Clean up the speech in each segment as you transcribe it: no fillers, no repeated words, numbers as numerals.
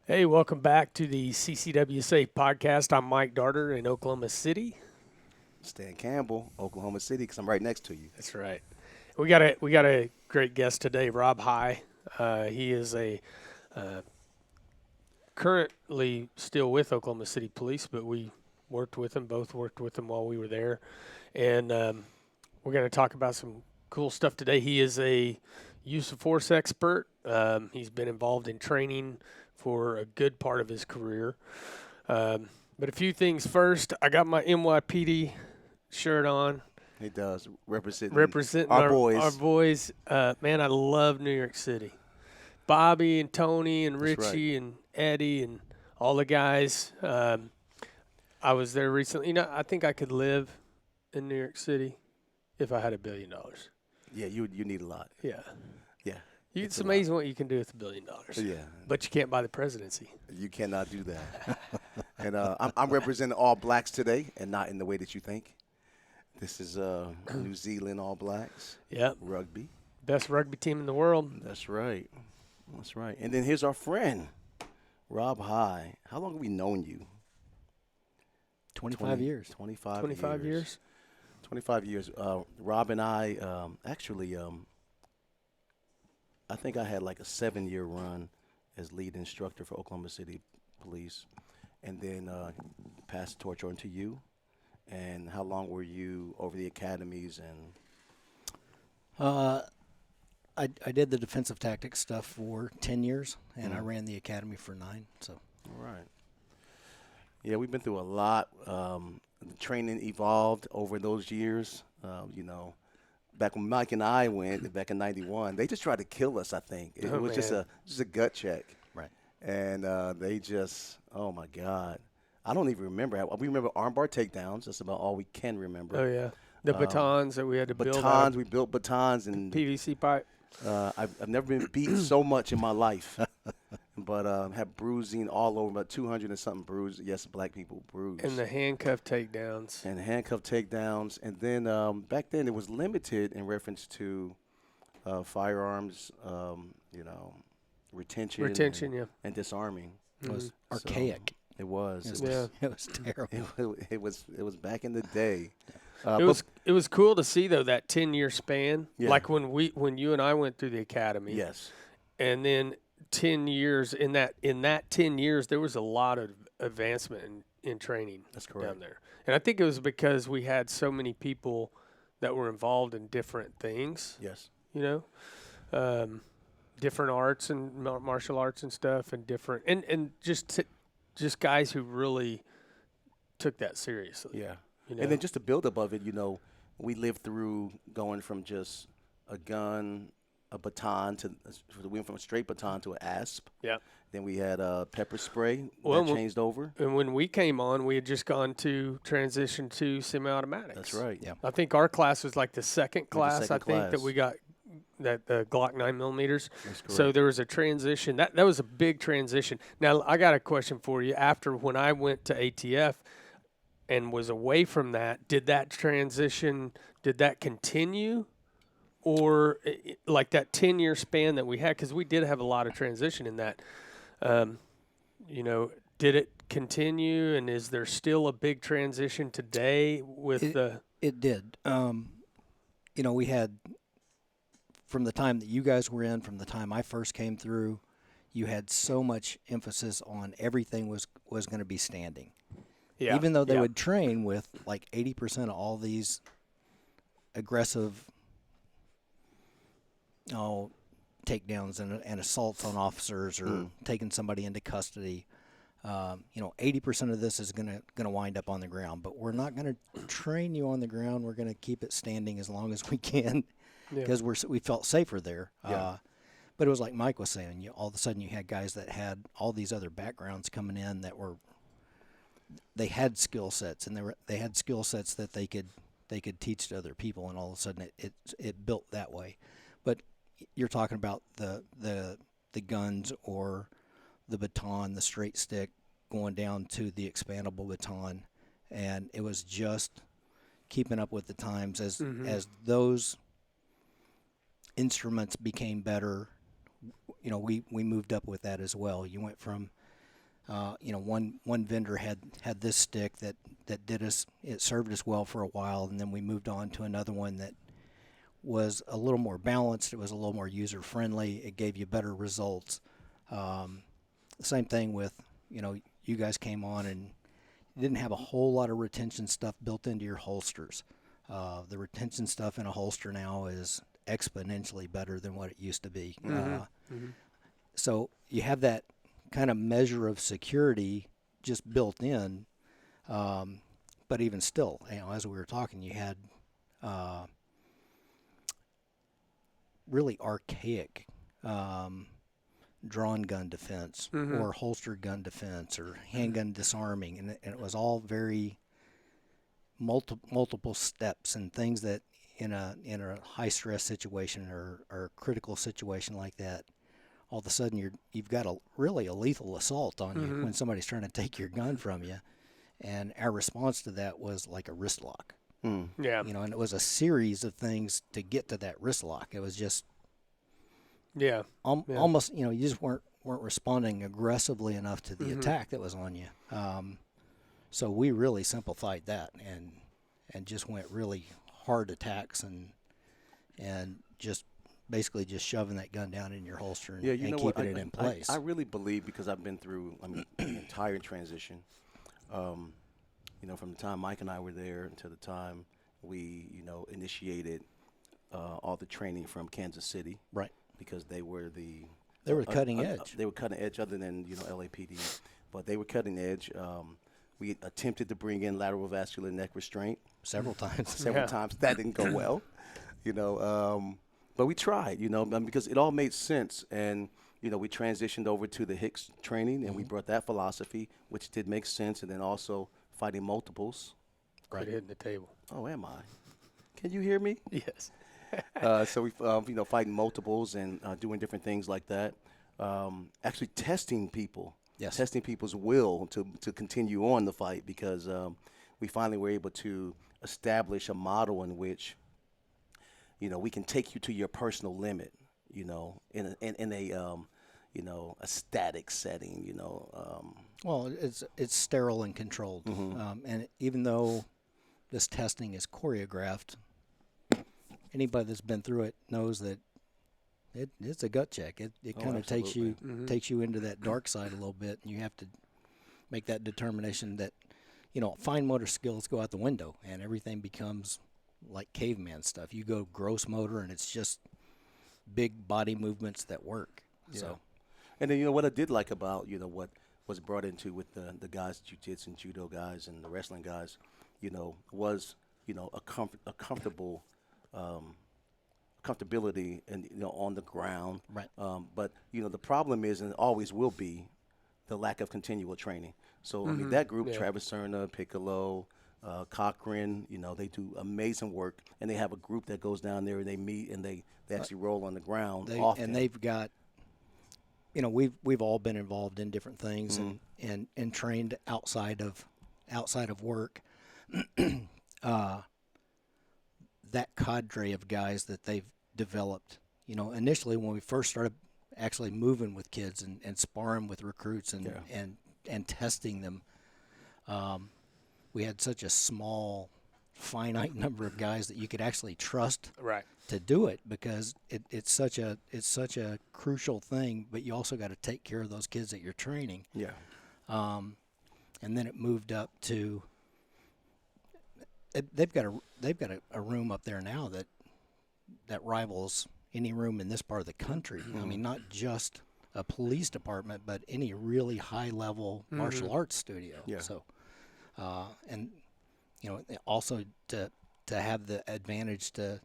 Hey, welcome back to the CCWSA podcast. I'm Mike Darter in Oklahoma City. Stan Campbell, Oklahoma City, because I'm right next to you. That's right. We got a great guest today, Rob High. He is a currently still with Oklahoma City Police, but we both worked with him while we were there, and we're going to talk about some cool stuff today. He is a use of force expert. He's been involved in training for a good part of his career. But a few things first. I got my NYPD shirt on, He does representing our our boys. boys. Man, I love New York City. Bobby and Tony and That's right. Richie and Eddie and all the guys. I was there recently. I think I could live in New York City if I had $1 billion. Yeah, you need a lot. Yeah. Yeah, It's a lot. amazing what you can do with $1 billion. Yeah, But you can't buy the presidency. you cannot do that. And I'm representing all blacks today, and not in the way that you think. This is New Zealand All Blacks Yep. rugby. Best rugby team in the world. That's right. That's right. And then here's our friend, Rob High. How long have we known you? 25 years. 25 25 years. 25 years. Rob and I actually, I think I had like a 7-year run as lead instructor for Oklahoma City Police, and then passed the torch on to you. And how long were you over the academies? And Uh, I did the defensive tactics stuff for 10 years, and I ran the academy for 9. So all right. Yeah, we've been through a lot. The training evolved over those years. Back when Mike and I went back in '91, they just tried to kill us. I think it Oh, was just man. a gut check. right. And they just, oh my God, I don't even remember. We remember armbar takedowns. That's about all we can remember. Oh, yeah. The batons that we had to build out Batons, of we built batons, and PVC pipe. I've never been beat so much in my life. But have bruising all over, about 200 and something bruises. Yes, black people bruised. And the handcuff takedowns. And handcuff takedowns. And then back then it was limited in reference to firearms, retention. Retention, yeah. And disarming. It was Mhm. archaic. It was. It was, Yeah. it was terrible. It was back in the day. It was cool to see though that 10-year span. Yeah. Like when you and I went through the academy. Yes. And then 10 years in that 10 years there was a lot of advancement in training. That's correct. Down there. And I think it was because we had so many people that were involved in different things, Yes. Different arts and martial arts and stuff, and different and just guys who really took that seriously. Yeah. You know? And then just to build above it, we lived through going from just a gun, a baton we went from a straight baton to an asp. Yeah. Then we had pepper spray Well, that changed over. And when we came on, we had just gone to transition to semi-automatics. That's right. Yeah. I think our class was like the second class. second I think that class. we got that the Glock 9mm. That's correct. So there was a transition. That was a big transition. Now I got a question for you. After when I went to ATF and was away from that, did that continue? Or like that 10-year span that we had, because we did have a lot of transition in that. Did it continue, and is there still a big transition today with the? It did. We had, from the time that you guys were in, from the time I first came through, you had so much emphasis on everything was going to be standing. Yeah, Even though they yeah. would train with like 80% of all these aggressive takedowns and assaults on officers or taking somebody into custody. 80% of this is gonna wind up on the ground, but we're not gonna train you on the ground. We're gonna keep it standing as long as we can because we felt safer there. Yeah. But it was like Mike was saying. All of a sudden you had guys that had all these other backgrounds coming in that they had skill sets, and they had skill sets that they could teach to other people, and all of a sudden it built that way. But you're talking about the guns or the baton, the straight stick, going down to the expandable baton, and it was just keeping up with the times as those instruments became better. We moved up with that as well. You went from One vendor had this stick that it served us well for a while, and then we moved on to another one that was a little more balanced. It was a little more user friendly. It gave you better results. Same thing with, you guys came on and didn't have a whole lot of retention stuff built into your holsters. The retention stuff in a holster now is exponentially better than what it used to be. So you have that kind of measure of security just built in. But even still, as we were talking, you had really archaic drawn gun defense or holstered gun defense or handgun disarming, and it was all very multiple steps and things that in a high stress situation or critical situation like that, all of a sudden you've got really a lethal assault on you when somebody's trying to take your gun from you. And our response to that was like a wrist lock. Yeah. And it was a series of things to get to that wrist lock. It was just almost, you just weren't responding aggressively enough to the attack that was on you. So we really simplified that and just went really hard attacks and just basically just shoving that gun down in your holster and keeping it in place. I really believe, because I've been through the entire transition, from the time Mike and I were there until the time we, initiated all the training from Kansas City. Right. Because they were cutting edge. They were cutting edge, other than LAPD, but they were cutting edge. We attempted to bring in lateral vascular neck restraint several times. Several times. That didn't go well, but we tried, because it all made sense. And we transitioned over to the Hicks training, and we brought that philosophy, which did make sense, and then also fighting multiples. Right, hitting the table. Oh, am I? Can you hear me? Yes. So we, fighting multiples and doing different things like that. Actually testing people. Yes. Testing people's will to continue on the fight, because we finally were able to establish a model in which, we can take you to your personal limit, in a static setting, Well, it's sterile and controlled, and even though this testing is choreographed, anybody that's been through it knows that it's a gut check. It kind of takes you into that dark side a little bit, and you have to make that determination that fine motor skills go out the window, and everything becomes like caveman stuff. You go gross motor, and it's just big body movements that work. Yeah. So, and then what I did like about what was brought into with the guys, jiu-jitsu and judo guys and the wrestling guys, was a comfortable. Comfortability and on the ground, right? But the problem is, and always will be, the lack of continual training. So I mean, that group, Travis Cerna, Piccolo, Cochran, they do amazing work, and they have a group that goes down there and they meet and they actually roll on the ground often. And they've got, we've all been involved in different things and trained outside of work. That cadre of guys that they've developed, initially when we first started actually moving with kids and sparring with recruits and testing them, we had such a small, finite number of guys that you could actually trust to do it, because it's such a crucial thing. But you also got to take care of those kids that you're training. Yeah. And then it moved up to. They've got a room up there now that rivals any room in this part of the country. I mean, not just a police department, but any really high level martial arts studio. Yeah. So, and also to have the advantage to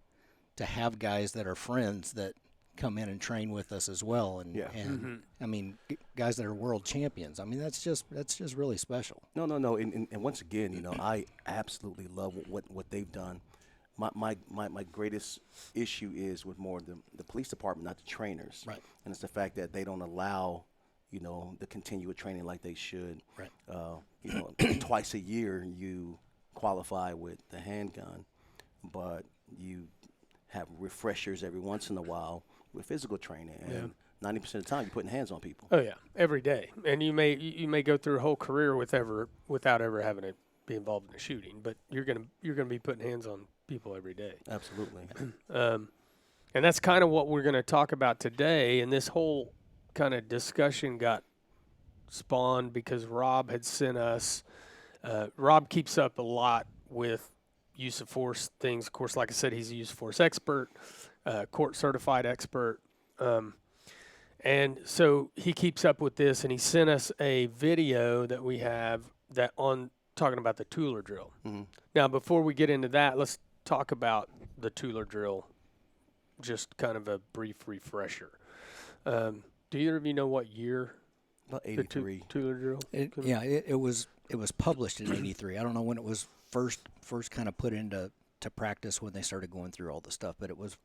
have guys that are friends that come in and train with us as well, and I mean, guys that are world champions. I mean, that's just really special. No, and once again, I absolutely love what they've done. My greatest issue is with more the police department, not the trainers. Right. And it's the fact that they don't allow, the continual training like they should. Right. Twice a year you qualify with the handgun, but you have refreshers every once in a while with physical training. And 90% of the time, you're putting hands on people. Oh yeah, every day, and you may go through a whole career without ever having to be involved in a shooting, but you're gonna be putting hands on people every day. Absolutely. And that's kind of what we're going to talk about today. And this whole kind of discussion got spawned because Rob had sent us. Rob keeps up a lot with use of force things. Of course, like I said, he's a use of force expert, court certified expert. And so he keeps up with this, and he sent us a video that we have that on talking about the Tooler drill. Mm-hmm. Now, before we get into that, let's talk about the Tooler drill. Just kind of a brief refresher. Do either of you know what year About the 83. Tooler drill? It was published in '83. I don't know when it was first kind of put into practice when they started going through all the stuff, but it was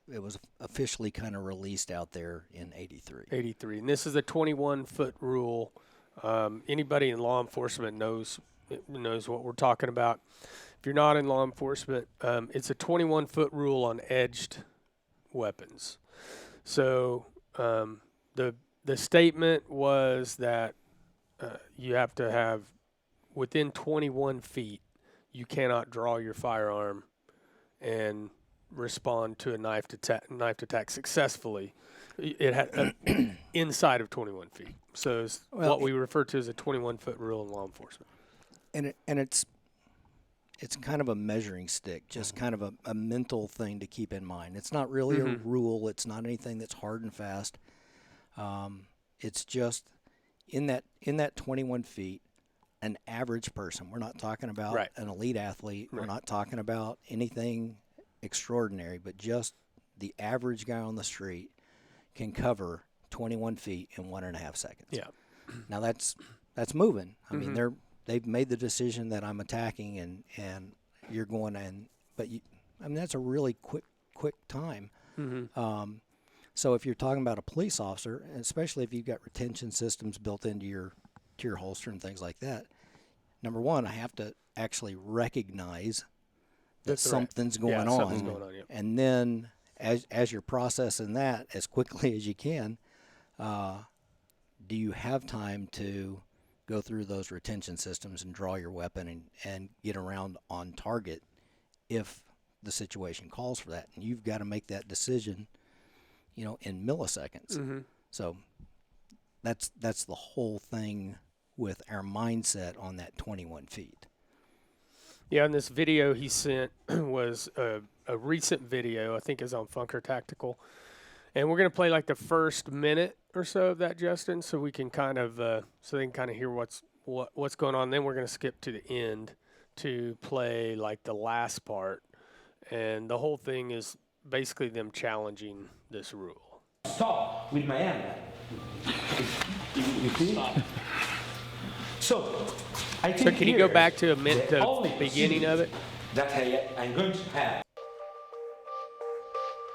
officially kind of released out there in '83. 83, and this is a 21-foot rule. Anybody in law enforcement knows what we're talking about. If you're not in law enforcement, it's a 21-foot rule on edged weapons. So the statement was that you have to have within 21 feet, you cannot draw your firearm and respond to a knife attack successfully. It had inside of 21 feet. So it's what we refer to as a 21-foot rule in law enforcement. And it's kind of a measuring stick, just kind of a mental thing to keep in mind. It's not really a rule. It's not anything that's hard and fast. It's just in that 21 feet, an average person. We're not talking about an elite athlete. We're not talking about anything extraordinary, but just the average guy on the street can cover 21 feet in 1.5 seconds. Yeah. Now that's moving. I mean, they've made the decision that I'm attacking and you're going in, but that's a really quick time. So if you're talking about a police officer, and especially if you've got retention systems built into your holster and things like that, number one, I have to actually recognize that something's going on. Something's going on, And then as you're processing that as quickly as you can, do you have time to go through those retention systems and draw your weapon and get around on target if the situation calls for that? And you've got to make that decision, in milliseconds. So that's the whole thing with our mindset on that 21 feet. Yeah, and this video he sent was a recent video, I think is on Funker Tactical. And we're going to play like the first minute or so of that, Justin, so we can kind of so they can kind of hear what's going on. Then we're going to skip to the end to play like the last part. And the whole thing is basically them challenging this rule. Stop with my hand. You see? Stop. So, I think so can you go back to the beginning of it? That I'm going to have.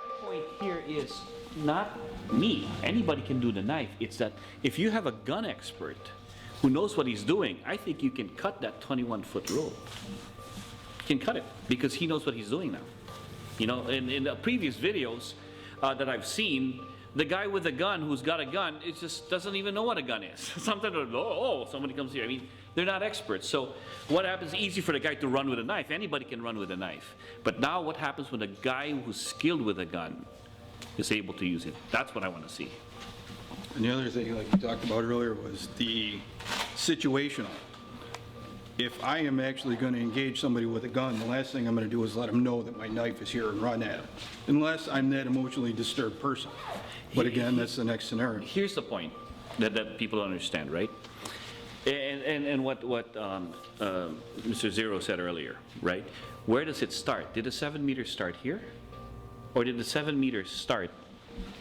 My point here is not me. Anybody can do the knife. It's that if you have a gun expert who knows what he's doing, I think you can cut that 21-foot rule. You can cut it because he knows what he's doing now. In the previous videos that I've seen, the guy with a gun who's got a gun, it just doesn't even know what a gun is. Sometimes, somebody comes here. I mean, they're not experts. So what happens, easy for the guy to run with a knife. Anybody can run with a knife. But now what happens when a guy who's skilled with a gun is able to use it? That's what I want to see. And the other thing, like you talked about earlier, was the situational. If I am actually going to engage somebody with a gun, the last thing I'm going to do is let them know that my knife is here and run at them, unless I'm that emotionally disturbed person. But again, that's the next scenario. Here's the point that people don't understand, right? And what Mr. Zero said earlier, right? Where does it start? Did the 7 meters start here? Or did the 7 meters start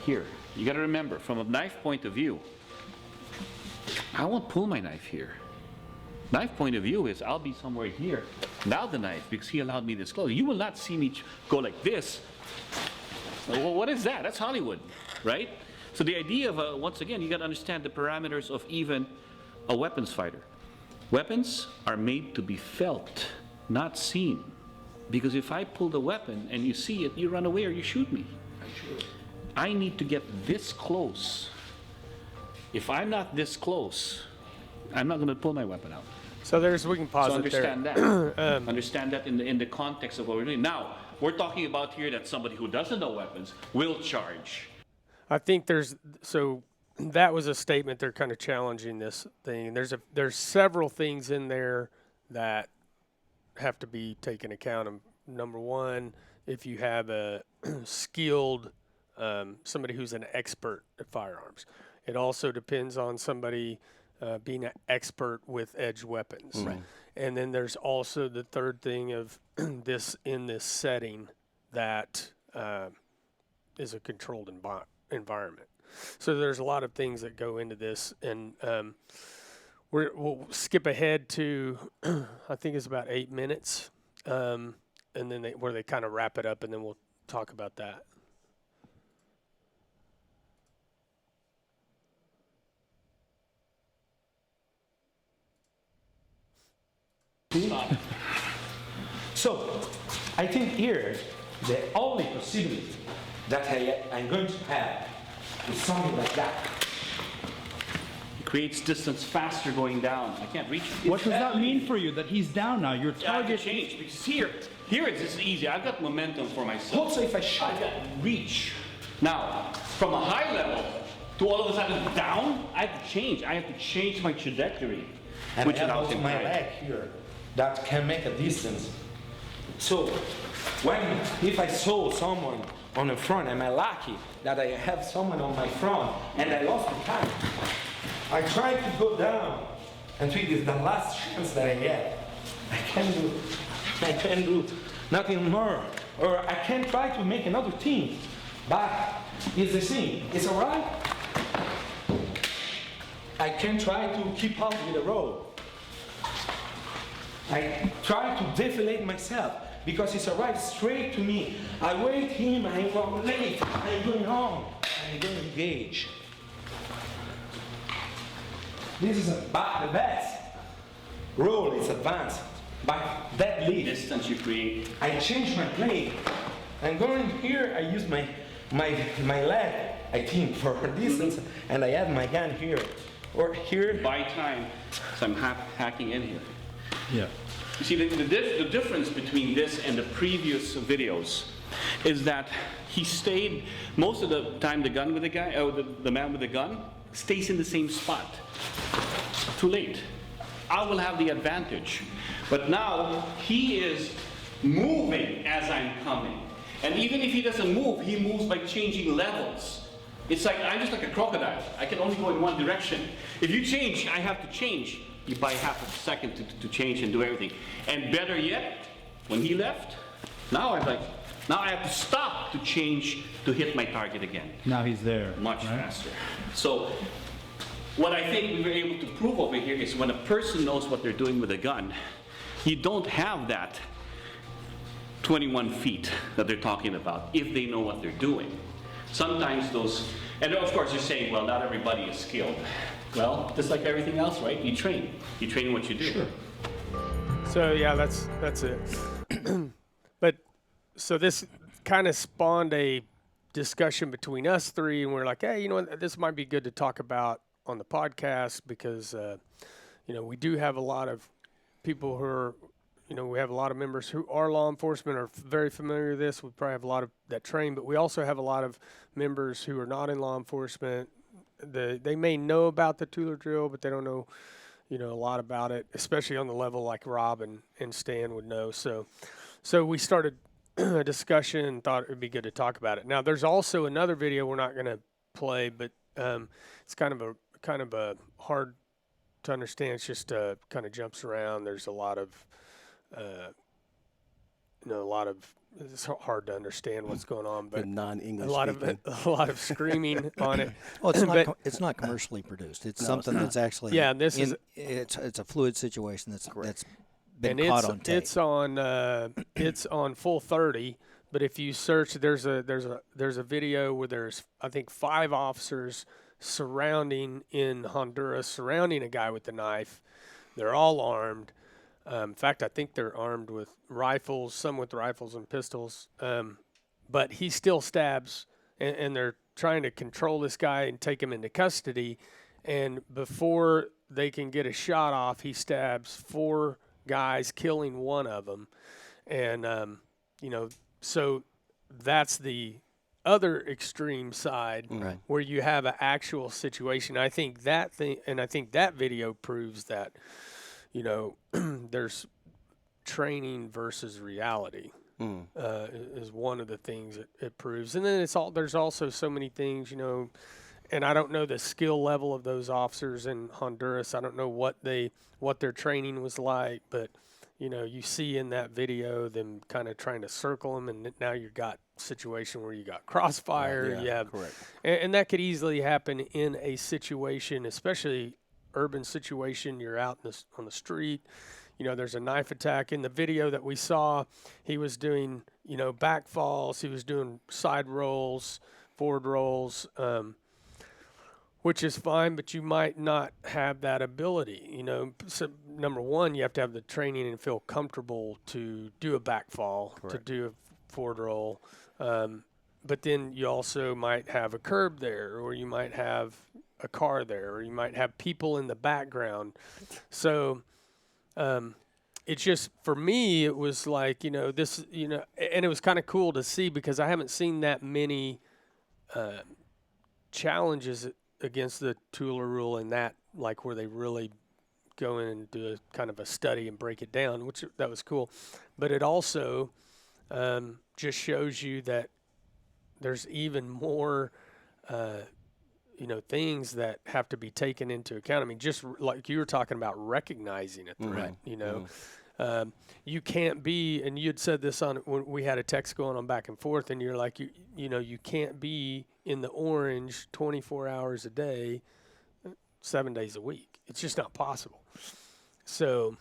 here? You got to remember, from a knife point of view, I won't pull my knife here. Knife point of view is I'll be somewhere here. Now the knife, because he allowed me this close. You will not see me go like this. Well, what is that? That's Hollywood, right? So the idea of, once again, you got to understand the parameters of even a weapons fighter. Weapons are made to be felt, not seen. Because if I pull the weapon and you see it, you run away or you shoot me. I need to get this close If I'm not this close, I'm not going to pull my weapon out. So we can pause So it there. understand that. Understand that in the context of what we're doing. Now, we're talking about here that somebody who doesn't know weapons will charge. I think that was a statement. They're kind of challenging this thing. There's several things in there that have to be taken account of. Number one, if you have a skilled somebody who's an expert at firearms. It also depends on somebody being an expert with edge weapons. Right. And then there's also the third thing of this setting that is a controlled environment. So there's a lot of things that go into this, and we'll skip ahead to I think it's about 8 minutes, and then where they kind of wrap it up, and then we'll talk about that. So, I think here, the only possibility that I'm going to have is something like that. It creates distance faster going down. I can't reach it. What does that mean for you, that he's down now? Your Yeah, I can target... change, because here it's just easy. I've got momentum for myself. Also, if I shot, I've got reach. Now, from a high level to all of a sudden down, I have to change. I have to change my trajectory. and which I have allows also him my time. leg here that can make a distance. So, if I saw someone on the front, am I lucky that I have someone on my front and I lost the time? I try to go down and think it's the last chance that I get. I can do nothing more. Or I can try to make another team. But it's the same. It's alright. I can try to keep up with the road. I try to deflate myself because it's alright straight to me. I wait him, I'm going late, I'm going home, I'm going to engage. This is the best. Roll is advanced, but that lead. Distance you create. I change my play. I'm going here, I use my leg, I think, for distance, and I add my gun here. Or here. By time, so I'm hacking in here. Yeah. You see, the difference between this and the previous videos is that he stayed, most of the time the gun with the guy, the man with the gun, stays in the same spot. Too late. I will have the advantage. But now, he is moving as I'm coming. And even if he doesn't move, he moves by changing levels. It's like, I'm just like a crocodile. I can only go in one direction. If you change, I have to change. You buy half a second to change and do everything. And better yet, when he left, now I have to stop to change to hit my target again. Now he's there. Much right? faster. So, what I think we were able to prove over here is when a person knows what they're doing with a gun, you don't have that 21 feet that they're talking about if they know what they're doing. Sometimes those, and of course you're saying, well, not everybody is skilled. Well, just like everything else, right? You train what you do. Sure. So yeah, that's it. But so this kind of spawned a discussion between us three, and we're like, hey, you know what, this might be good to talk about on the podcast because we do have a lot of people who are, we have a lot of members who are law enforcement, are very familiar with this. We probably have a lot of that train, but we also have a lot of members who are not in law enforcement. They may know about the tool or drill, but they don't know, a lot about it, especially on the level like Rob and Stan would know. So we started a discussion and thought it would be good to talk about it. Now, there's also another video we're not going to play, but it's kind of a hard to understand. It's just kind of jumps around. There's a lot of it's hard to understand what's going on, but The non-English a lot of screaming on it. Well, it's not, But- it's not commercially produced. It's No, something it's that's actually Yeah, this is- it's a fluid situation that's been and caught on tape. it's on full 30. But if you search, there's a video where there's I think 5 officers surrounding a guy with a knife. They're all armed. In fact, I think they're armed with rifles, some with rifles and pistols. But he still stabs, and they're trying to control this guy and take him into custody. and before they can get a shot off, he stabs 4 guys, killing one of them. And so that's the other extreme side, Right. where you have an actual situation. I think that video proves that, there's training versus reality. Is one of the things it proves. And then there's also so many things, and I don't know the skill level of those officers in Honduras. I don't know what their training was like, but you see in that video them kind of trying to circle them, and now you've got a situation where you got crossfire. Yeah, You have, correct. and that could easily happen in a situation, especially urban situation. You're out on the street. There's a knife attack. In the video that we saw, he was doing, back falls. He was doing side rolls, forward rolls, which is fine, but you might not have that ability. So number one, you have to have the training and feel comfortable to do a back fall, to do a forward roll. But then you also might have a curb there, or you might have a car there, or you might have people in the background. So, it's just, for me, it was like, this, and it was kind of cool to see, because I haven't seen that many challenges against the Tula rule, and that, like, where they really go in and do a kind of a study and break it down, which that was cool. But it also just shows you that there's even more things that have to be taken into account. I mean, just like you were talking about, recognizing a threat. You can't be, and you'd said this when we had a text going on back and forth, and you're like, you can't be in the orange 24 hours a day, 7 days a week. It's just not possible. So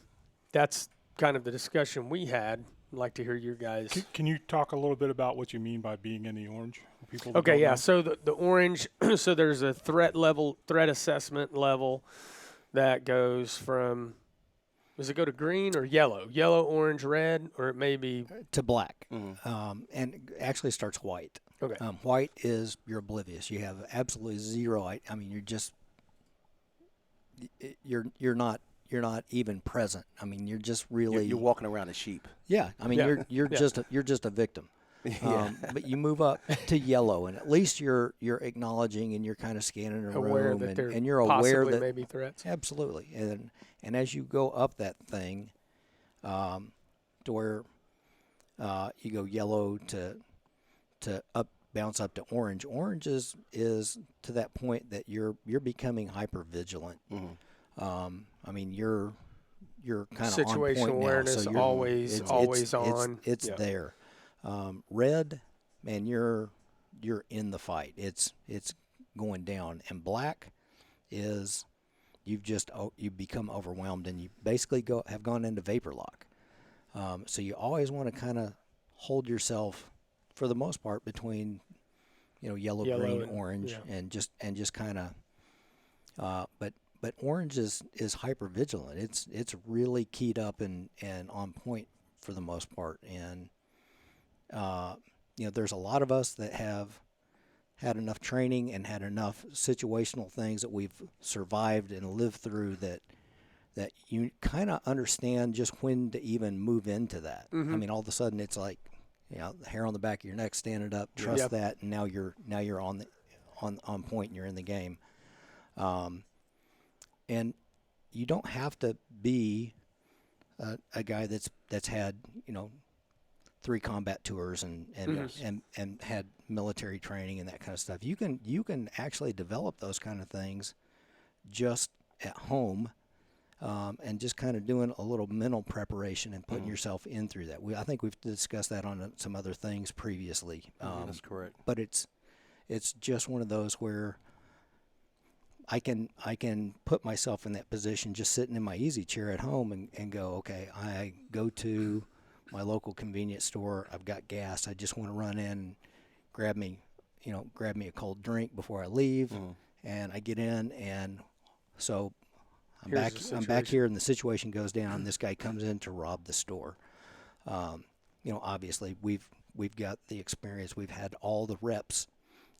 that's kind of the discussion we had. I'd like to hear your guys. Can you talk a little bit about what you mean by being in the orange? People Okay, don't yeah. know? So the orange, so there's a threat assessment level that goes from, does it go to green or yellow? Yellow, orange, red, or it may be to black, and it actually starts white. Okay. White is you're oblivious. You have absolutely zero. I mean, you're not even present. I mean, you're just really You're walking around a sheep. Yeah. I mean, Yeah. you're just a victim. But you move up to yellow, and at least you're acknowledging, and you're kind of scanning the aware room, that there and you're possibly aware that may be threats. absolutely. And as you go up that thing, to where you go yellow to bounce up to orange. Orange is to that point that you're becoming hyper vigilant. I mean, you're kind of on point Situational now, awareness, so always on. It's Yeah. there. Red, man, you're in the fight. It's going down, and black is you become overwhelmed, and you basically have gone into vapor lock. So you always want to kind of hold yourself, for the most part, between yellow, green, and orange, yeah. and just kind of. But orange is hyper vigilant. It's really keyed up and on point for the most part. And there's a lot of us that have had enough training and had enough situational things that we've survived and lived through that you kind of understand just when to even move into that. I mean, all of a sudden it's like, the hair on the back of your neck standing up. Trust Yep. that, and now you're on point and you're in the game. And you don't have to be a guy that's had 3 combat tours and had military training and that kind of stuff. You can actually develop those kind of things just at home, and just kind of doing a little mental preparation and putting yourself in through that. I think we've discussed that on some other things previously. That's correct. But it's just one of those where I can put myself in that position, just sitting in my easy chair at home and go, okay, I go to my local convenience store. I've got gas. I just want to run in, grab me a cold drink before I leave, and I get in, and so I'm back here, and the situation goes down. This guy comes in to rob the store. Obviously we've got the experience. We've had all the reps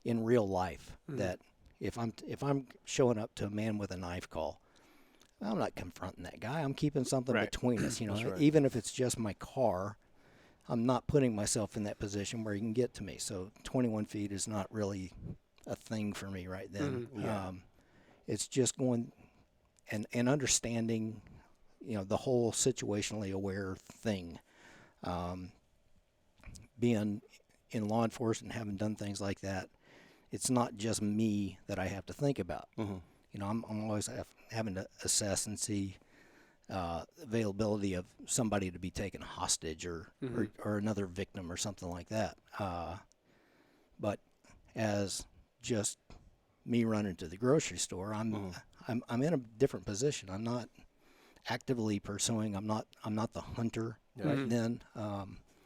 in real life that if I'm showing up to a man with a knife call, I'm not confronting that guy. I'm keeping something Right. between us. You know, That's right. even if it's just my car, I'm not putting myself in that position where he can get to me. So 21 feet is not really a thing for me right then. Yeah. It's just going and understanding, you know, the whole situationally aware thing. Being in law enforcement, having done things like that, it's not just me that I have to think about. You know, I'm always having to assess and see availability of somebody to be taken hostage or another victim or something like that. But as just me running to the grocery store, I'm in a different position. I'm not actively pursuing. I'm not the hunter right then.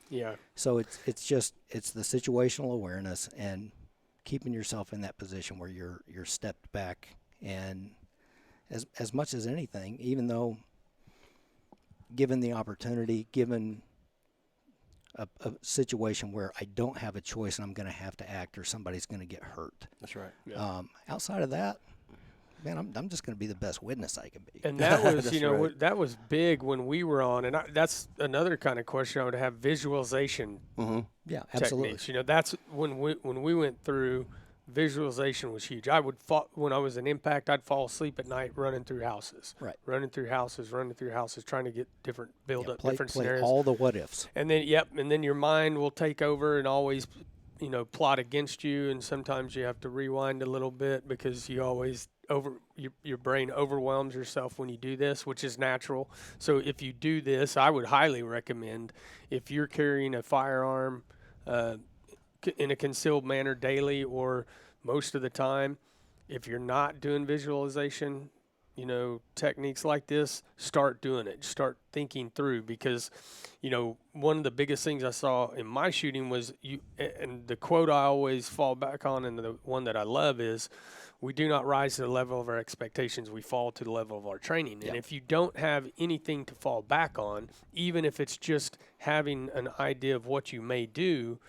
Yeah. So it's the situational awareness and keeping yourself in that position where you're stepped back, and as much as anything, even though given the opportunity, given a situation where I don't have a choice and I'm going to have to act or somebody's going to get hurt. That's right. Yeah. Outside of that, man, I'm just going to be the best witness I can be. And that was, That's you know, right. that was big when we were on, and that's another kind of question I would have: visualization Yeah, absolutely. techniques. You know, that's when we went through. Visualization was huge. I would when I was in impact, I'd fall asleep at night running through houses, Right. running through houses, trying to get build up Play different scenarios. all the what ifs. And then, and then your mind will take over and always, you know, plot against you. And sometimes you have to rewind a little bit because you always your brain overwhelms yourself when you do this, which is natural. So if you do this, I would highly recommend, if you're carrying a firearm in a concealed manner daily or most of the time, if you're not doing visualization, you know, techniques like this, start doing it. Start thinking through, because, you know, one of the biggest things I saw in my shooting was and the quote I always fall back on, and the one that I love is, we do not rise to the level of our expectations, we fall to the level of our training. Yep. And if you don't have anything to fall back on, even if it's just having an idea of what you may do,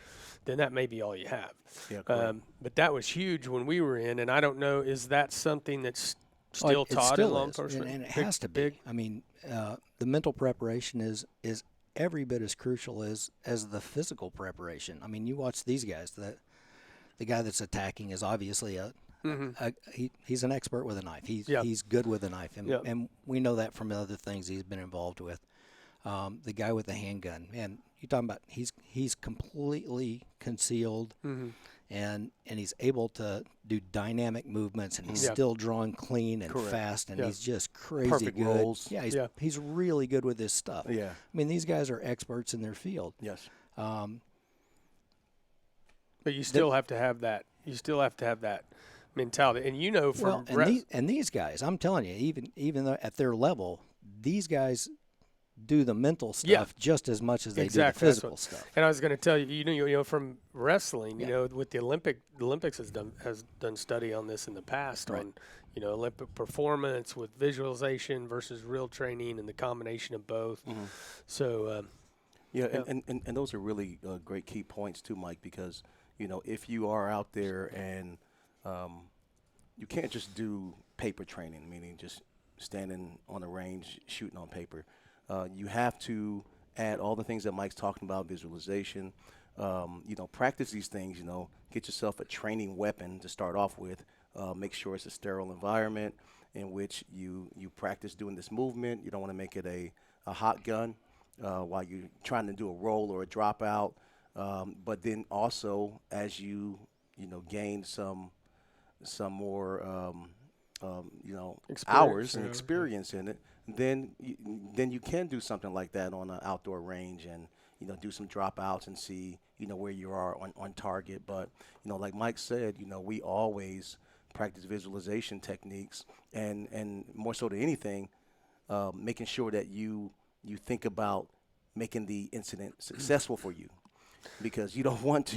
then that may be all you have. Yeah, correct. But that was huge when we were in, and I don't know, is that something that's still It taught still in law is, enforcement? and it has to be. Big. I mean, the mental preparation is every bit as crucial as the physical preparation. I mean, you watch these guys. The guy that's attacking is obviously he's an expert with a knife. He's good with a knife, and we know that from other things he's been involved with. The guy with the handgun, and you're talking about he's completely concealed, and he's able to do dynamic movements, and he's still drawing clean and fast, and he's just crazy Perfect good. rolls. Yeah, he's really good with his stuff. Yeah. I mean, these guys are experts in their field. Yes. But you still have to have that. You still have to have that mentality, and you know from these guys, I'm telling you, even though at their level, these guys do the mental stuff just as much as they do the physical stuff. And I was going to tell you, you know, from wrestling, you know, with the Olympics has done study on this in the past on, you know, Olympic performance with visualization versus real training and the combination of both. So, and those are really great key points too, Mike, because, you know, if you are out there and you can't just do paper training, meaning just standing on a range shooting on paper. You have to add all the things that Mike's talking about, visualization, you know, practice these things, you know, get yourself a training weapon to start off with, make sure it's a sterile environment in which you practice doing this movement. You don't want to make it a hot gun while you're trying to do a roll or a dropout. But then also as you know, gain some more, you know, hours and experience in it, then you can do something like that on an outdoor range and, you know, do some dropouts and see, you know, where you are on target. But, you know, like Mike said, you know, we always practice visualization techniques and more so than anything, making sure that you think about making the incident successful for you, because you don't want to,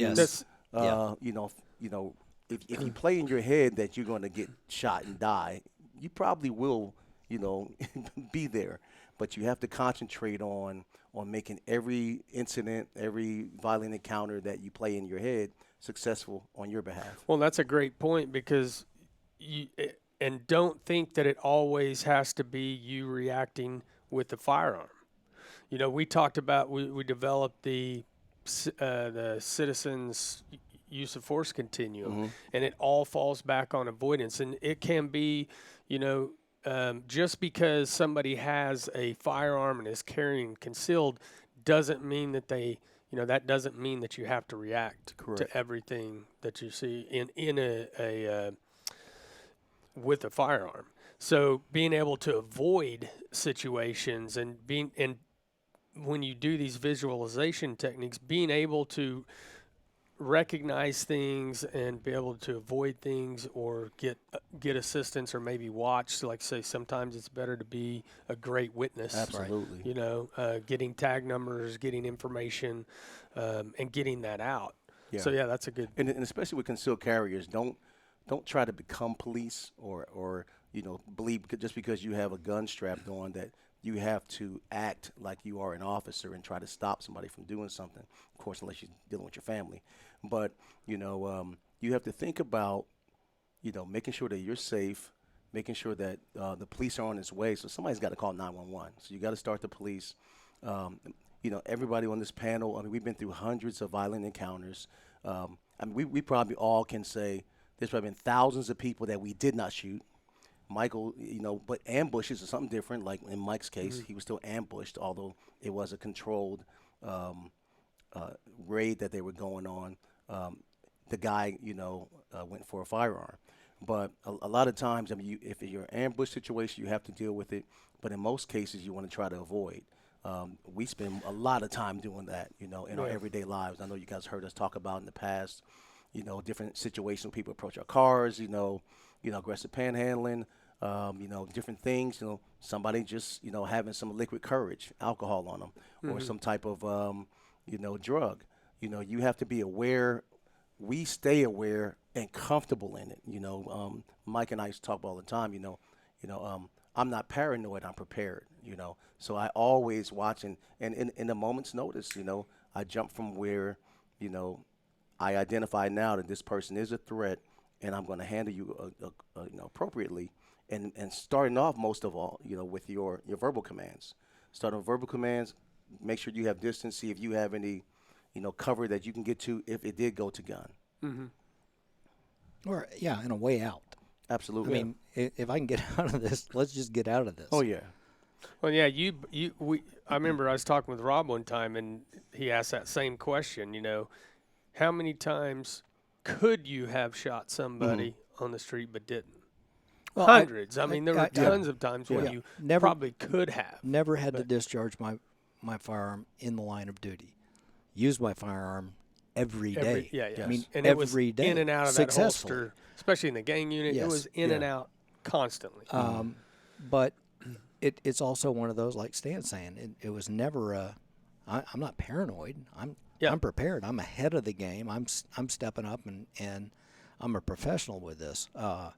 you know, if you play in your head that you're going to get shot and die, you probably will, you know, be there. But you have to concentrate on making every incident, every violent encounter that you play in your head successful on your behalf. well, that's a great point, because and don't think that it always has to be you reacting with the firearm. You know, we talked about we developed the citizens use of force continuum, and it all falls back on avoidance. And it can be, you know, just because somebody has a firearm and is carrying concealed doesn't mean that that doesn't mean that you have to react Correct. to everything that you see in a with a firearm. So being able to avoid situations and when you do these visualization techniques, being able to recognize things and be able to avoid things or get assistance or maybe watch. Like say, sometimes it's better to be a great witness. Absolutely. You know, getting tag numbers, getting information, and getting that out. Yeah. So yeah, that's a good. And especially with concealed carriers, don't try to become police or believe just because you have a gun strapped on that you have to act like you are an officer and try to stop somebody from doing something. Of course, unless you're dealing with your family. But you have to think about making sure that you're safe, making sure that the police are on its way. So somebody's got to call 911. So you got to start the police. Everybody on this panel, I mean, we've been through hundreds of violent encounters. I mean, we probably all can say there's probably been thousands of people that we did not shoot. Michael, but ambushes are something different. Like in Mike's case, he was still ambushed, although it was a controlled raid that they were going on. The guy, went for a firearm. But a lot of times, I mean, if you're in an ambush situation, you have to deal with it. But in most cases, you want to try to avoid. We spend a lot of time doing that, in our everyday lives. I know you guys heard us talk about in the past, different situations when people approach our cars, aggressive panhandling, different things, somebody just, having some liquid courage, alcohol on them, or some type of, drug. You have to be aware. We stay aware and comfortable in it. Mike and I used to talk about all the time, I'm not paranoid, I'm prepared, So I always watch and in a moment's notice, I jump from where, I identify now that this person is a threat and I'm going to handle you, appropriately. And starting off most of all, with your verbal commands. Starting with verbal commands, make sure you have distance, see if you have any, cover that you can get to if it did go to gun. Or, yeah, and a way out. Absolutely. I mean, if I can get out of this, let's just get out of this. Oh, yeah. Well, yeah, I remember I was talking with Rob one time, and he asked that same question. How many times could you have shot somebody on the street but didn't? Well, Hundreds. I mean, there were tons of times when Yeah. you Never- probably could have. Never had to discharge my firearm in the line of duty. Used my firearm every day. Yeah. I mean, And every it was day. in and out of that Successfully. holster, especially in the gang unit. It Yes. was in and out constantly. But it's also one of those, like Stan's saying, it was never I'm not paranoid. I'm prepared. I'm ahead of the game. I'm stepping up and I'm a professional with this. But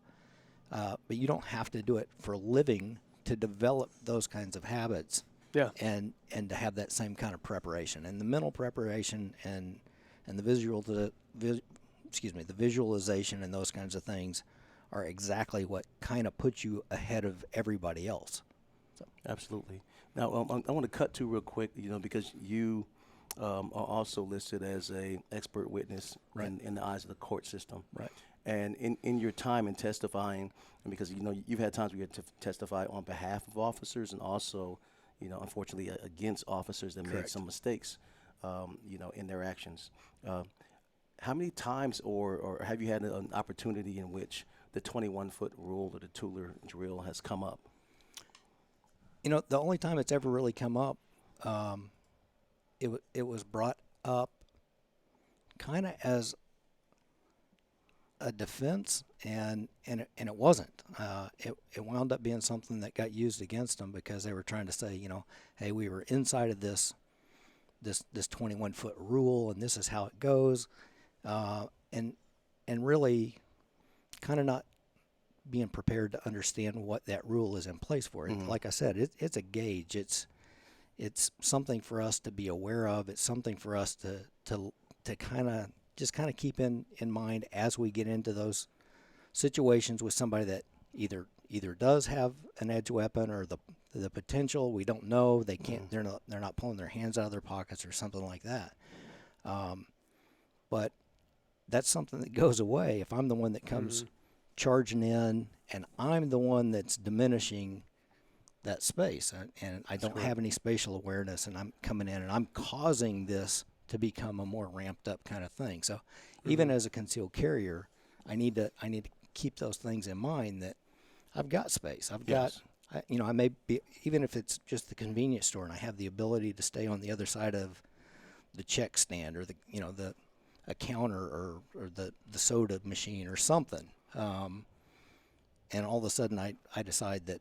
you don't have to do it for a living to develop those kinds of habits. Yeah. And to have that same kind of preparation and the mental preparation and the the visualization and those kinds of things are exactly what kind of puts you ahead of everybody else. So. Absolutely. Now, I want to cut to real quick, because you are also listed as a expert witness in the eyes of the court system. Right. And in your time in testifying, and because you've had times where you had to testify on behalf of officers and also, unfortunately against officers that made some mistakes, in their actions. How many times or have you had an opportunity in which the 21-foot rule or the Tueler drill has come up? The only time it's ever really come up, it was brought up kind of as a defense, and it wasn't. It wound up being something that got used against them because they were trying to say, hey, we were inside of this 21-foot rule, and this is how it goes, and really kind of not being prepared to understand what that rule is in place for. Like I said, it's a gauge. It's something for us to be aware of. It's something for us to kind of keep in mind as we get into those situations with somebody that either does have an edge weapon or the potential. We don't know. They can't. They're not pulling their hands out of their pockets or something like that. But that's something that goes away if I'm the one that comes charging in and I'm the one that's diminishing that space, and I don't have any spatial awareness, and I'm coming in and I'm causing this to become a more ramped up kind of thing. So even as a concealed carrier, I need to keep those things in mind, that I've got space. I've got, I may be, even if it's just the convenience store and I have the ability to stay on the other side of the check stand or a counter or the soda machine or something. And all of a sudden I decide that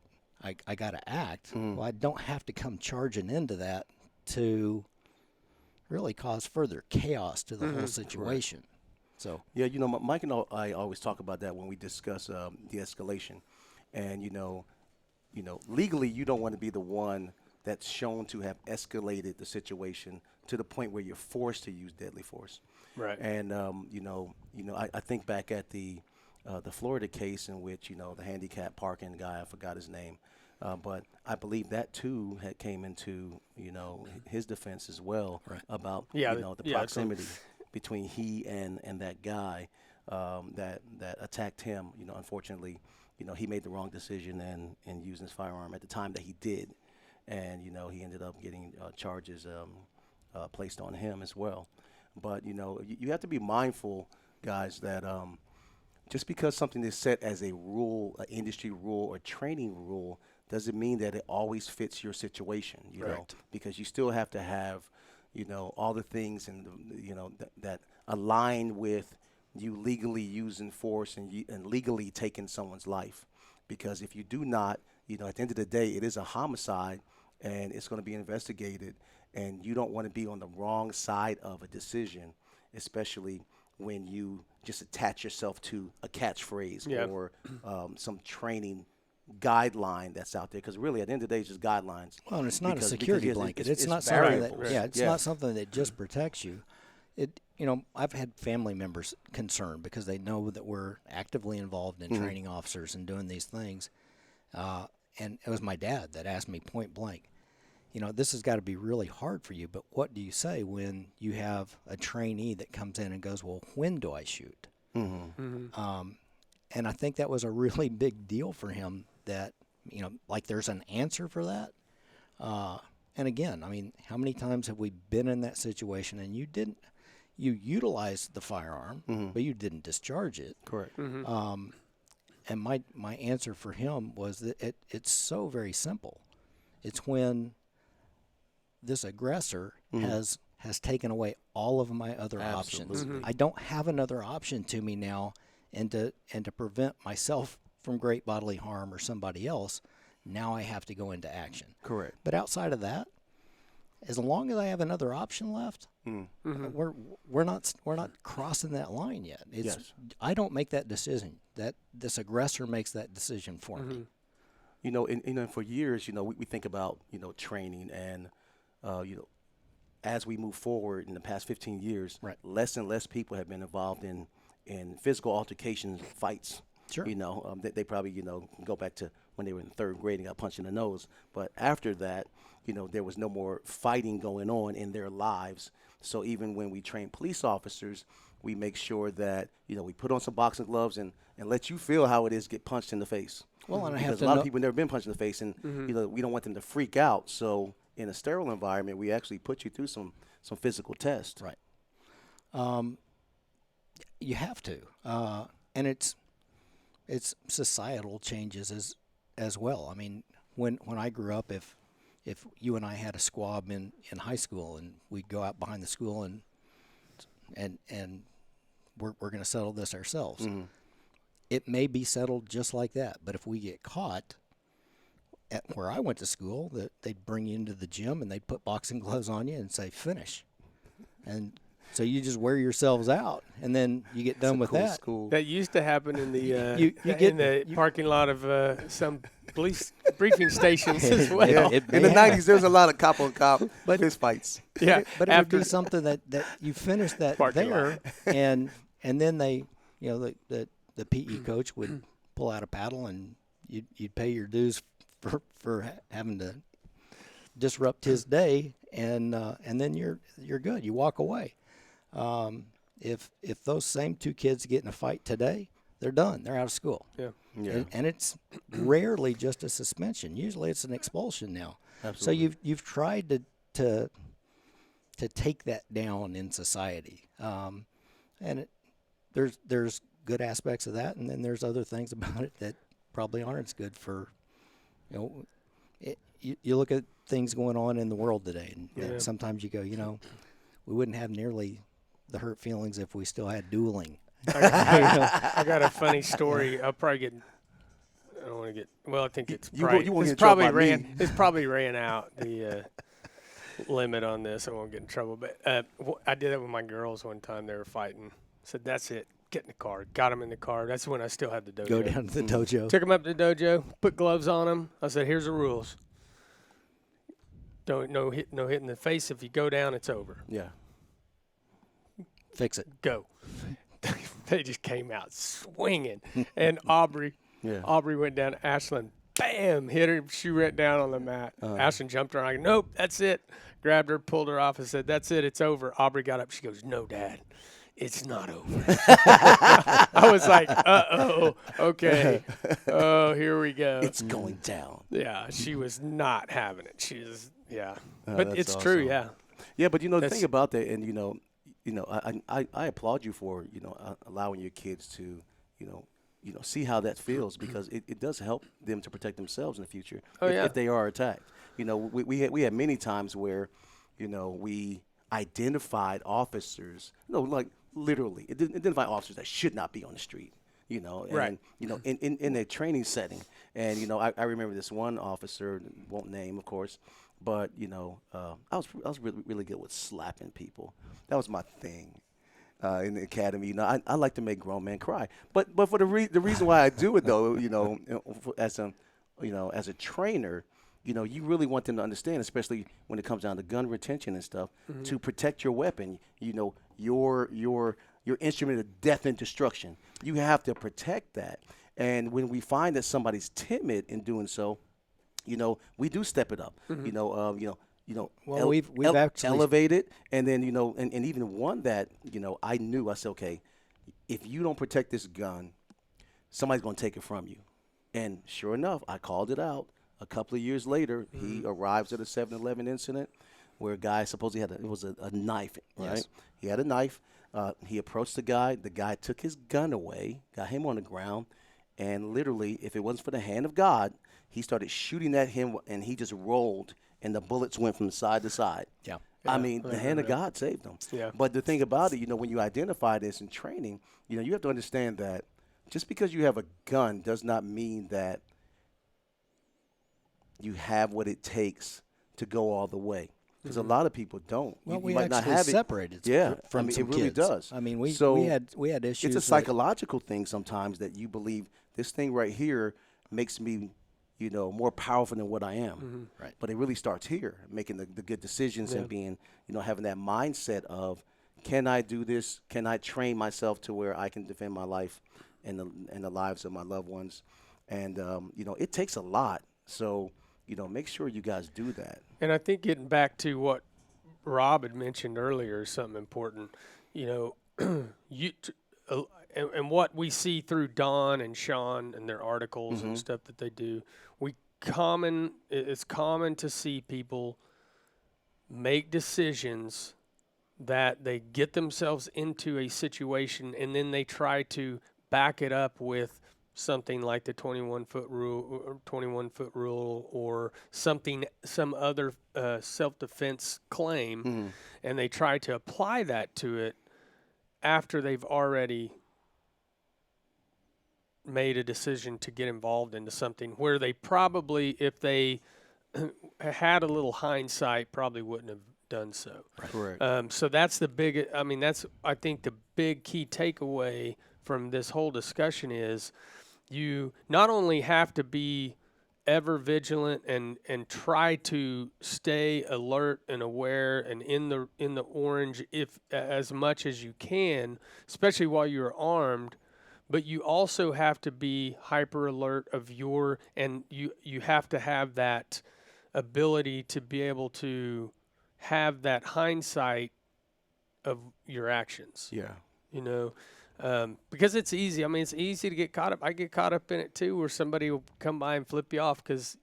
I got to act. Well, I don't have to come charging into that to really cause further chaos to the whole situation. So Yeah, Mike and I always talk about that when we discuss de-escalation, and legally you don't want to be the one that's shown to have escalated the situation to the point where you're forced to use deadly force. Right. And I think back at the Florida case in which the handicap parking guy, I forgot his name, but I believe that too had came into his defense as well about the proximity between he and that guy that attacked him. Unfortunately, he made the wrong decision and using his firearm at the time that he did, and he ended up getting charges placed on him as well. But you have to be mindful, guys, that just because something is set as a rule, an industry rule or training rule, doesn't mean that it always fits your situation. Because you still have to have all the things and that align with you legally using force and legally taking someone's life. Because if you do not, at the end of the day, it is a homicide and it's going to be investigated, and you don't want to be on the wrong side of a decision, especially when you just attach yourself to a catchphrase or some training guideline that's out there, because really at the end of the day it's just guidelines. Well, and it's not a security blanket. It's not something that it's not something that just protects you. I've had family members concerned because they know that we're actively involved in training officers and doing these things. And it was my dad that asked me point blank, this has got to be really hard for you, but what do you say when you have a trainee that comes in and goes, well, when do I shoot? And I think that was a really big deal for him, that, like there's an answer for that. And again, I mean, how many times have we been in that situation and you utilized the firearm, but you didn't discharge it? Correct. And my answer for him was that it's so very simple. It's when this aggressor has taken away all of my other options. I don't have another option to me now, and to prevent myself from great bodily harm or somebody else, now I have to go into action. Correct. But outside of that, as long as I have another option left, we're not crossing that line yet. I don't make that decision. That this aggressor makes that decision for me. For years, we think about training, and as we move forward in the past 15 years, less and less people have been involved in physical altercations, fights. Sure. They probably go back to when they were in third grade and got punched in the nose. But after that, there was no more fighting going on in their lives. So even when we train police officers, we make sure that we put on some boxing gloves and let you feel how it is to get punched in the face. Well, and I have because to a lot know- of people have never been punched in the face, and we don't want them to freak out. So in a sterile environment, we actually put you through some physical tests. Right. You have to, and it's societal changes as well. I mean, when I grew up, if you and I had a squab in high school and we'd go out behind the school and we're going to settle this ourselves, it may be settled just like that. But if we get caught at where I went to school, they'd bring you into the gym and they'd put boxing gloves on you and say, finish. And so you just wear yourselves out, and then you get done with that. School. That used to happen in the get- in the parking lot of some police briefing stations as well. Yeah, In it may the happen. 90s, there was a lot of cop on cop fist fights. Yeah, But it would be something that you finish that Parking there, and then they, the the PE coach would pull out a paddle and you'd pay your dues for having to disrupt his day, and then you're good. You walk away. If those same two kids get in a fight today, they're done. They're out of school. Yeah. Yeah. And it's rarely just a suspension. Usually it's an expulsion now. Absolutely. So you've tried to take that down in society, and there's good aspects of that, and then there's other things about it that probably aren't as good for, you look at things going on in the world today, and sometimes you go, we wouldn't have nearly the hurt feelings if we still had dueling. I got a funny story. I'll probably get. I don't want to get. Well, I think it's You probably, won't get in it's trouble probably by ran. me. It's probably ran out the limit on this. I won't get in trouble. But I did that with my girls one time. They were fighting. Said, "That's it. Get in the car." Got them in the car. That's when I still had the dojo. Go down to the dojo. Took them up to the dojo. Put gloves on them. I said, "Here's the rules. No hit in the face. If you go down, it's over. Yeah. Fix it. Go." They just came out swinging, and Aubrey went down to Ashlyn, bam, hit her. She went down on the mat. Ashlyn jumped her. I go, "Nope, that's it." Grabbed her, pulled her off, and said, "That's it, it's over." Aubrey got up. She goes, "No, Dad, it's not over." I was like, "Uh-oh, okay. Oh, here we go." It's going down. Yeah, she was not having it. She was, but that's it's true, awesome. yeah. Yeah, but the That's- thing about that, and I applaud you for allowing your kids to see how that feels, because it does help them to protect themselves in the future if they are attacked. We had many times where we identified officers, like literally identified officers that should not be on the street. And, Right. in a training setting. And, I remember this one officer, won't name, of course, but, I was really, really good with slapping people. That was my thing in the academy. I like to make grown men cry. But for the reason why I do it, though, as a trainer, you really want them to understand, especially when it comes down to gun retention and stuff, to protect your weapon, your instrument of death and destruction. You have to protect that. And when we find that somebody's timid in doing so, we do step it up. Well, we've actually elevate it, and then and even one that I knew. I said, okay, if you don't protect this gun, somebody's going to take it from you. And sure enough, I called it out. A couple of years later, he arrives at a 7-Eleven incident where a guy supposedly had it was a knife, right? Yes. He had a knife. He approached the guy. The guy took his gun away, got him on the ground, and literally, if it wasn't for the hand of God, he started shooting at him, and he just rolled, and the bullets went from side to side. Yeah. I mean, the hand of God saved him. Yeah. But the thing about it, when you identify this in training, you have to understand that just because you have a gun does not mean that you have what it takes to go all the way. Because a lot of people don't. Well, you we might not actually have it. separated Yeah, from I mean, some it really kids. does. I mean, we had issues. It's a that- psychological thing sometimes that you believe this thing right here makes me, more powerful than what I am. Right. But it really starts here, making the good decisions and being, having that mindset of, can I do this? Can I train myself to where I can defend my life and the lives of my loved ones? And it takes a lot. So make sure you guys do that. And I think getting back to what Rob had mentioned earlier is something important. And what we see through Don and Sean and their articles and stuff that they do, it's common to see people make decisions that they get themselves into a situation and then they try to back it up with something like the 21-foot rule or some other self-defense claim, and they try to apply that to it after they've already made a decision to get involved into something where they probably, if they had a little hindsight, probably wouldn't have done so. Correct. So that's the big. I mean, I think the big key takeaway from this whole discussion is you not only have to be ever vigilant and try to stay alert and aware and in the orange if as much as you can, especially while you're armed, but you also have to be hyper alert of and you have to have that ability to be able to have that hindsight of your actions, Yeah. you know, because it's easy. I mean, it's easy to get caught up. I get caught up in it too, where somebody will come by and flip you off because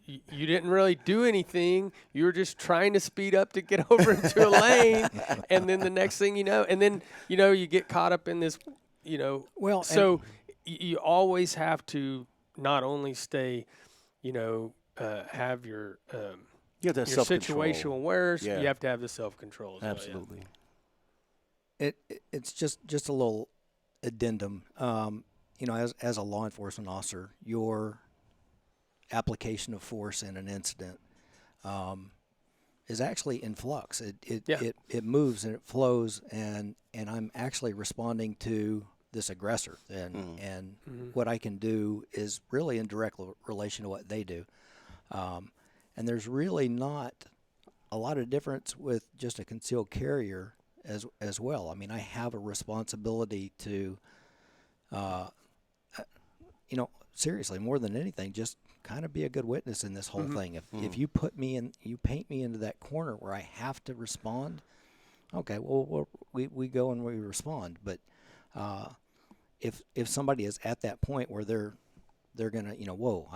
you didn't really do anything. You were just trying to speed up to get over into a lane, and then the next thing you know, and then you get caught up in this, Well, So you always have to not only stay, have You have that your self-control. situational awareness. Yeah. You have to have the self control as well. Yeah. Absolutely. it's just a little addendum. As a law enforcement officer, your application of force in an incident is actually in flux. It moves and it flows, and I'm actually responding to this aggressor, and what I can do is really in direct relation to what they do. And there's really not a lot of difference with just a concealed carrier as well. I mean, I have a responsibility to, seriously, more than anything, just kind of be a good witness in this whole thing. If you paint me into that corner where I have to respond, okay, well we go and we respond. But if somebody is at that point where they're gonna, whoa,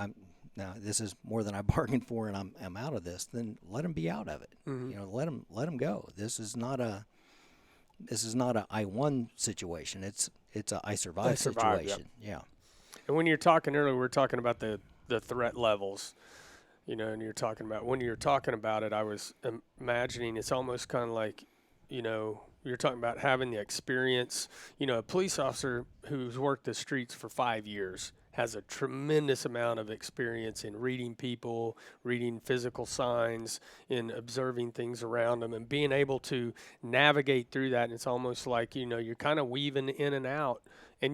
now this is more than I bargained for, and I'm out of this, then let them be out of it. Let them go. This is not a I won situation. It's a I survived situation. Yeah. And when you're talking earlier, we were talking about the threat levels, and you're talking about, when you're talking about it, I was imagining it's almost kind of like, you're talking about having the experience. A police officer who's worked the streets for 5 years has a tremendous amount of experience in reading people, reading physical signs, in observing things around them, and being able to navigate through that. And it's almost like, you're kind of weaving in and out, and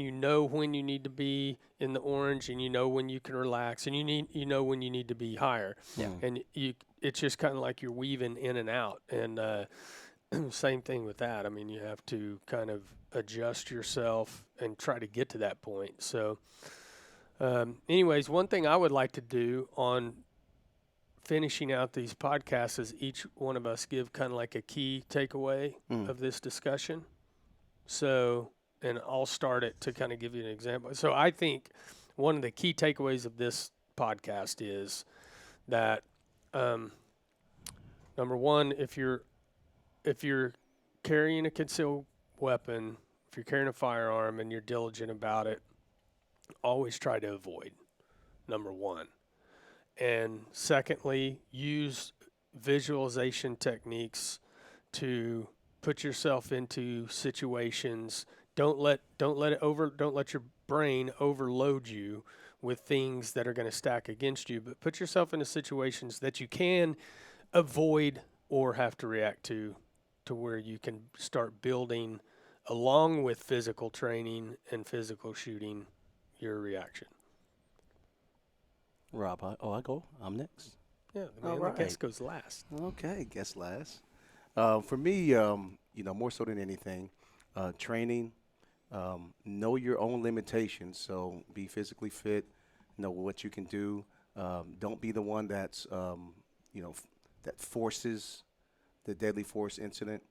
when you need to be in the orange, and when you can relax, and when you need to be higher. Yeah. And it's just kind of like you're weaving in and out. And same thing with that. I mean, you have to kind of adjust yourself and try to get to that point. So anyways, one thing I would like to do on finishing out these podcasts is each one of us give kind of like a key takeaway of this discussion. So, and I'll start it to kind of give you an example. So I think one of the key takeaways of this podcast is that, number one, if you're carrying a concealed weapon, if you're carrying a firearm and you're diligent about it, always try to avoid, number one. And secondly, use visualization techniques to put yourself into situations. Don't let your brain overload you with things that are going to stack against you, but put yourself into situations that you can avoid or have to react to where you can start building, along with physical training and physical shooting, your reaction. Rob, I go. I'm next. Yeah, the guest goes last. Okay, guess last. For me, more so than anything, training, know your own limitations. So be physically fit, know what you can do. Don't be the one that's, that forces the deadly force incident.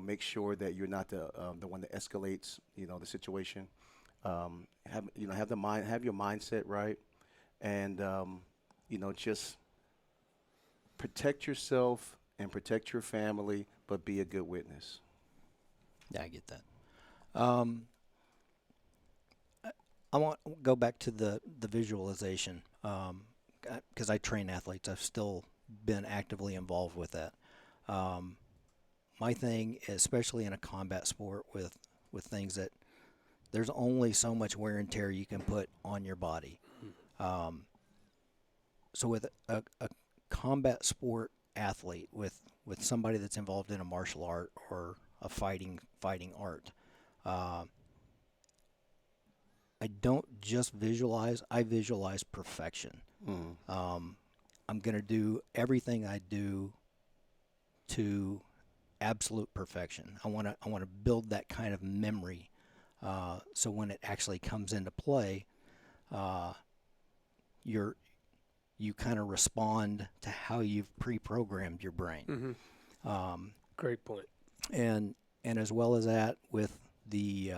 Make sure that you're not the one that escalates, the situation. Have your mindset right, and just protect yourself and protect your family, but be a good witness. Yeah, I get that. I want to go back to the visualization, because I train athletes. I've still been actively involved with that. My thing, especially in a combat sport with things that there's only so much wear and tear you can put on your body. So with a combat sport athlete, with somebody that's involved in a martial art or a fighting art, I don't just visualize, I visualize perfection. I'm going to do everything I do to absolute perfection. I want to build that kind of memory So when it actually comes into play, uh, you kind of respond to how you've pre-programmed your brain. Mm-hmm. Great point. And as well as that, with the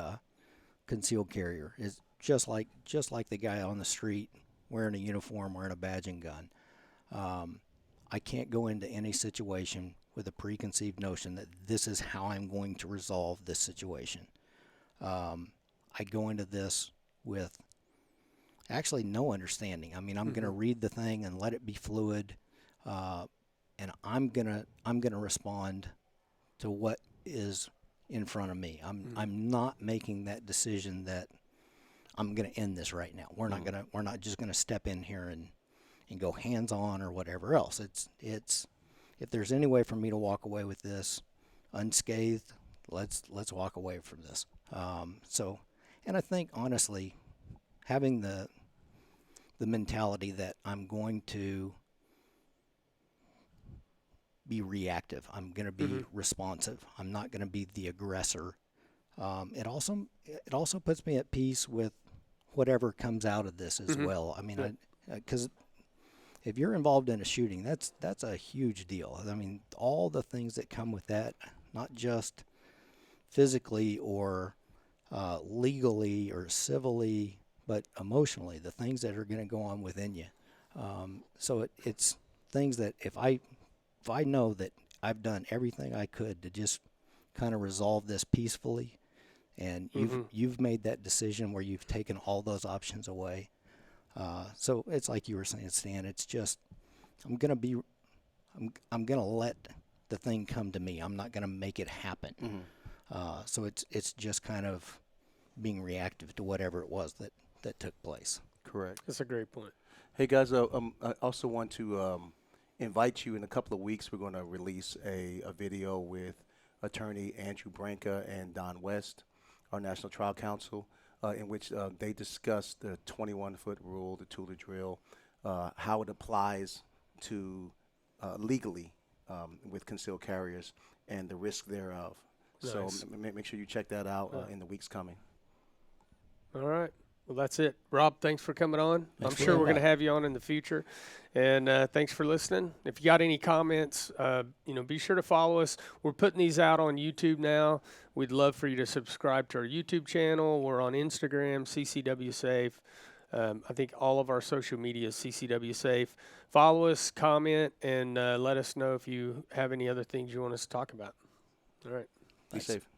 concealed carrier, is just like the guy on the street wearing a uniform, wearing a badge and gun. I can't go into any situation with a preconceived notion that this is how I'm going to resolve this situation. I go into this with actually no understanding. I mean, I'm going to read the thing and let it be fluid, and I'm gonna respond to what is in front of me. I'm not making that decision that I'm going to end this right now. We're not just going to step in here and go hands on or whatever else. It's if there's any way for me to walk away with this unscathed, let's walk away from this. And I think honestly, having the mentality that I'm going to be reactive, I'm going to be responsive, I'm not going to be the aggressor. It also puts me at peace with whatever comes out of this as well. I mean, because if you're involved in a shooting, that's a huge deal. I mean, all the things that come with that, not just physically or legally or civilly, but emotionally, the things that are going to go on within you. So it's things that if I know that I've done everything I could to just kind of resolve this peacefully, and you've made that decision where you've taken all those options away. So it's like you were saying, Stan. It's just I'm gonna let the thing come to me. I'm not gonna make it happen. So it's just kind of being reactive to whatever it was that took place. Correct. That's a great point. Hey guys, I also want to invite you. In a couple of weeks, we're going to release a video with attorney Andrew Branca and Don West, our National Trial Counsel, in which they discuss the 21-foot rule, the tool to drill, how it applies to legally with concealed carriers and the risk thereof. Nice. So make sure you check that out in the weeks coming. All right. Well, that's it. Rob, thanks for coming on. Thanks I'm for sure we're having going to me. have you on in the future. And thanks for listening. If you got any comments, be sure to follow us. We're putting these out on YouTube now. We'd love for you to subscribe to our YouTube channel. We're on Instagram, CCW Safe. I think all of our social media is CCW Safe. Follow us, comment, and let us know if you have any other things you want us to talk about. All right. Be safe.